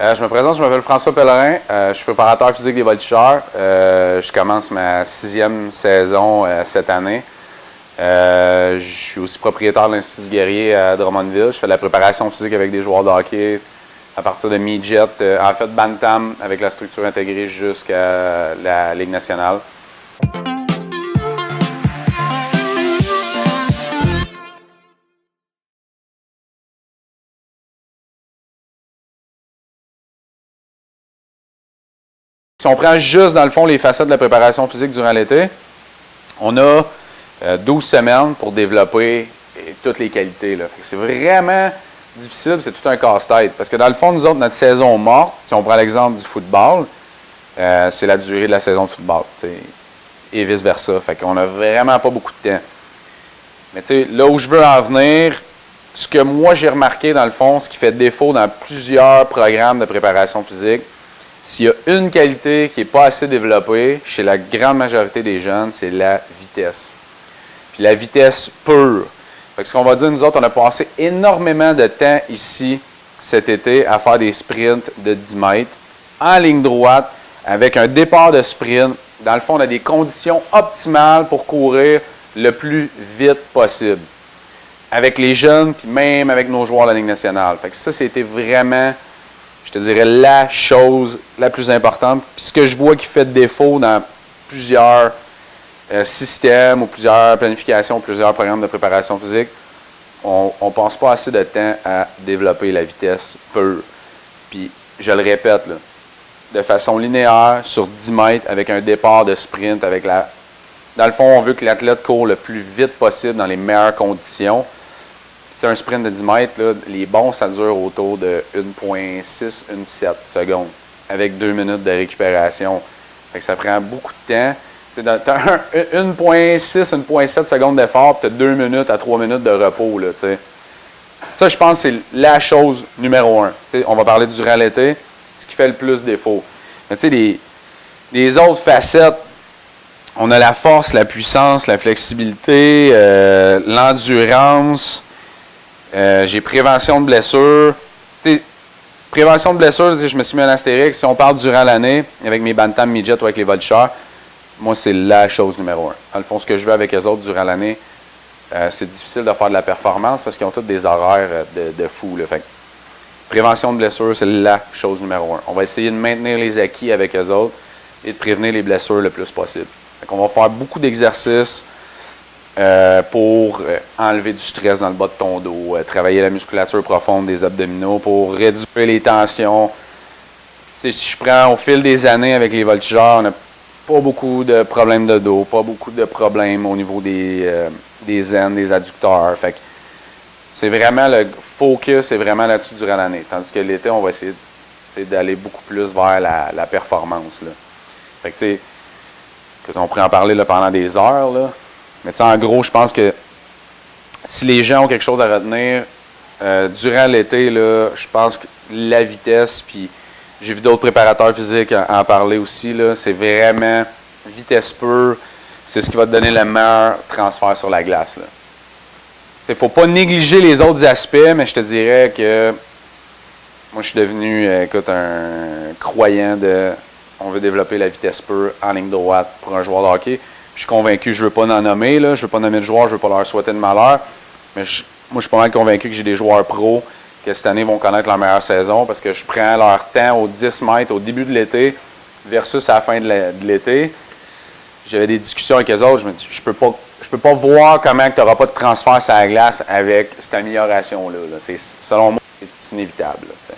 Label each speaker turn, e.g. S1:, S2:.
S1: Je me présente, je m'appelle François Pellerin, je suis préparateur physique des voltigeurs. Je commence ma 6e saison cette année. Je suis aussi propriétaire de l'Institut du Guerrier à Drummondville. Je fais de la préparation physique avec des joueurs de hockey à partir de midget, en fait bantam avec la structure intégrée jusqu'à la Ligue nationale. Si on prend juste, dans le fond, les facettes de la préparation physique durant l'été, on a 12 semaines pour développer toutes les qualités. C'est vraiment difficile, c'est tout un casse-tête. Parce que dans le fond, nous autres, notre saison morte, si on prend l'exemple du football, c'est la durée de la saison de football. Et vice-versa. Fait qu'on n'a vraiment pas beaucoup de temps. Mais là où je veux en venir, ce que moi j'ai remarqué dans le fond, ce qui fait défaut dans plusieurs programmes de préparation physique, s'il y a une qualité qui n'est pas assez développée chez la grande majorité des jeunes, c'est la vitesse. Puis la vitesse pure. Fait que ce qu'on va dire, nous autres, on a passé énormément de temps ici cet été à faire des sprints de 10 mètres en ligne droite avec un départ de sprint. Dans le fond, on a des conditions optimales pour courir le plus vite possible. Avec les jeunes, puis même avec nos joueurs de la Ligue nationale. Fait que ça, c'était vraiment, je te dirais, la chose la plus importante. Puis ce que je vois qui fait défaut dans plusieurs systèmes ou plusieurs planifications, plusieurs programmes de préparation physique, on ne passe pas assez de temps à développer la vitesse pure. Puis, je le répète, là, de façon linéaire, sur 10 mètres, avec un départ de sprint, avec la... Dans le fond, on veut que l'athlète court le plus vite possible dans les meilleures conditions. C'est un sprint de 10 mètres, là, les bons, ça dure autour de 1,6, 1,7 secondes, avec 2 minutes de récupération. Fait que ça prend beaucoup de temps. Tu as 1,6, 1,7 secondes d'effort, puis tu as 2 minutes à 3 minutes de repos. Là, ça, je pense que c'est la chose numéro 1. On va parler durant l'été, ce qui fait le plus défaut. Mais tu sais, les autres facettes, on a la force, la puissance, la flexibilité, l'endurance. J'ai prévention de blessures. Prévention de blessures, je me suis mis un astérix. Si on parle durant l'année, avec mes bantam midget ou avec les voltigeurs, moi, c'est la chose numéro 1. Dans le fond, ce que je veux avec les autres durant l'année, c'est difficile de faire de la performance parce qu'ils ont tous des horaires de fou. Là. Fait que, prévention de blessures, c'est la chose numéro 1. On va essayer de maintenir les acquis avec eux autres et de prévenir les blessures le plus possible. Fait qu'on va faire beaucoup d'exercices pour enlever du stress dans le bas de ton dos, travailler la musculature profonde des abdominaux pour réduire les tensions. Si je prends au fil des années avec les voltigeurs, on n'a pas beaucoup de problèmes de dos, pas beaucoup de problèmes au niveau des aines, des adducteurs. Fait que c'est vraiment le focus, c'est vraiment là-dessus durant l'année. Tandis que l'été, on va essayer d'aller beaucoup plus vers la performance. Là. Fait que tu sais, on pourrait en parler là, pendant des heures, là. Mais en gros, je pense que si les gens ont quelque chose à retenir, durant l'été, là, je pense que la vitesse, puis j'ai vu d'autres préparateurs physiques en parler aussi, là, c'est vraiment vitesse pure, c'est ce qui va te donner le meilleur transfert sur la glace. Il ne faut pas négliger les autres aspects, mais je te dirais que moi, je suis devenu, écoute, un croyant de on veut développer la vitesse pure en ligne droite pour un joueur de hockey. Je suis convaincu, je ne veux pas en nommer, là, je ne veux pas nommer de joueurs, je ne veux pas leur souhaiter de malheur, mais moi, je suis pas mal convaincu que j'ai des joueurs pros que cette année vont connaître leur meilleure saison parce que je prends leur temps aux 10 mètres au début de l'été versus à la fin de l'été. J'avais des discussions avec eux autres, je me dis, je peux pas voir comment tu n'auras pas de transfert sur la glace avec cette amélioration-là. Selon moi, c'est inévitable. Là,